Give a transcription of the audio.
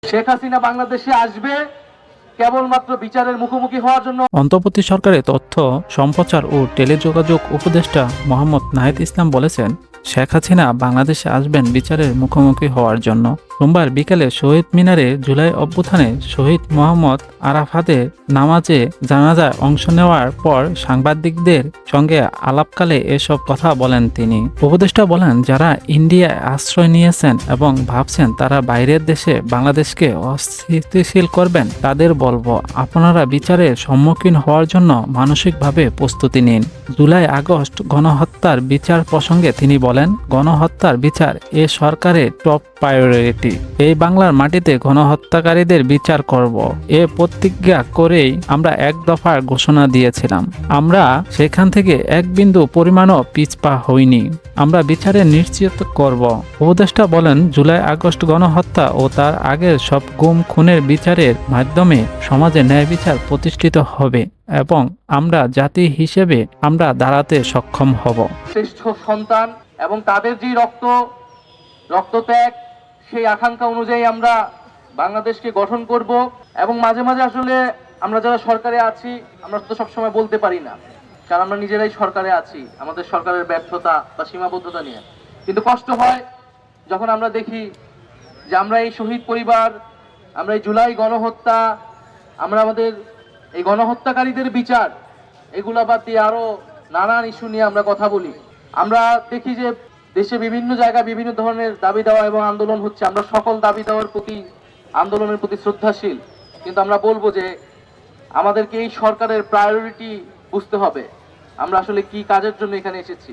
শেখ হাসিনা বাংলাদেশে আসবে কেবলমাত্র বিচারের মুখোমুখি হওয়ার জন্য। অন্তর্বর্তী সরকারের তথ্য সম্প্রচার ও টেলিযোগাযোগ উপদেষ্টা মোহাম্মদ নাহিদ ইসলাম বলেছেন, শেখ হাসিনা বাংলাদেশে আসবেন বিচারের মুখোমুখি হওয়ার জন্য। সোমবার বিকেলে শহীদ মিনারে জুলাই অভ্যুত্থানে শহীদ মোহাম্মদ আরাফাতের নামাজে জানাজায় অংশ নেওয়ার পর সাংবাদিকদের সঙ্গে আলাপকালে এসব কথা বলেন তিনি। উপদেষ্টা বলেন, যারা ইন্ডিয়ায় আশ্রয় নিয়েছেন এবং ভাবছেন তারা বাইরের দেশে বাংলাদেশকে অস্থিতিশীল করবেন, তাদের বলবো আপনারা বিচারের সম্মুখীন হওয়ার জন্য মানসিকভাবে প্রস্তুতি নিন। জুলাই আগস্ট গণহত্যার বিচার প্রসঙ্গে তিনি বলেন, গণহত্যার বিচার এ সরকারের টপ প্রায়োরিটি। এই বাংলার মাটিতে গণহত্যাকারীদের বিচার করব, এ প্রতিজ্ঞা করেই আমরা এক দফার ঘোষণা দিয়েছিলাম। আমরা সেখান থেকে এক বিন্দু পরিমাণও পিছপা হইনি। আমরা বিচারে নিশ্চিত করব। উপদেষ্টা বলেন, জুলাই আগস্ট গণহত্যা ও তার আগের সব গুম খুনের বিচারের মাধ্যমে সমাজে ন্যায় বিচার প্রতিষ্ঠিত হবে এবং আমরা জাতি হিসেবে আমরা দাঁড়াতে সক্ষম হব। শ্রেষ্ঠ সন্তান এবং তাদের যে রক্তত্যাগ, সেই আকাঙ্ক্ষা অনুযায়ী আমরা বাংলাদেশকে গঠন করব। এবং মাঝে মাঝে আসলে আমরা যারা সরকারে আছি আমরা তো সবসময় বলতে পারি না, কারণ আমরা নিজেরাই সরকারে আছি আমাদের সরকারের ব্যর্থতা বা সীমাবদ্ধতা নিয়ে। কিন্তু কষ্ট হয় যখন আমরা দেখি যে আমরা এই শহীদ পরিবার, আমরা এই জুলাই গণহত্যা, আমরা আমাদের এই গণহত্যাকারীদের বিচার, এগুলা বাদ দিয়ে আরো নানান ইস্যু নিয়ে আমরা কথা বলি। আমরা দেখি যে দেশে বিভিন্ন জায়গায় বিভিন্ন ধরনের দাবি দেওয়া এবং আন্দোলন হচ্ছে। আমরা সকল দাবি দেওয়ার প্রতি, আন্দোলনের প্রতি শ্রদ্ধাশীল, কিন্তু আমরা বলবো যে আমাদেরকে এই সরকারের প্রায়োরিটি বুঝতে হবে, আমরা আসলে কি কাজের জন্য এখানে এসেছি।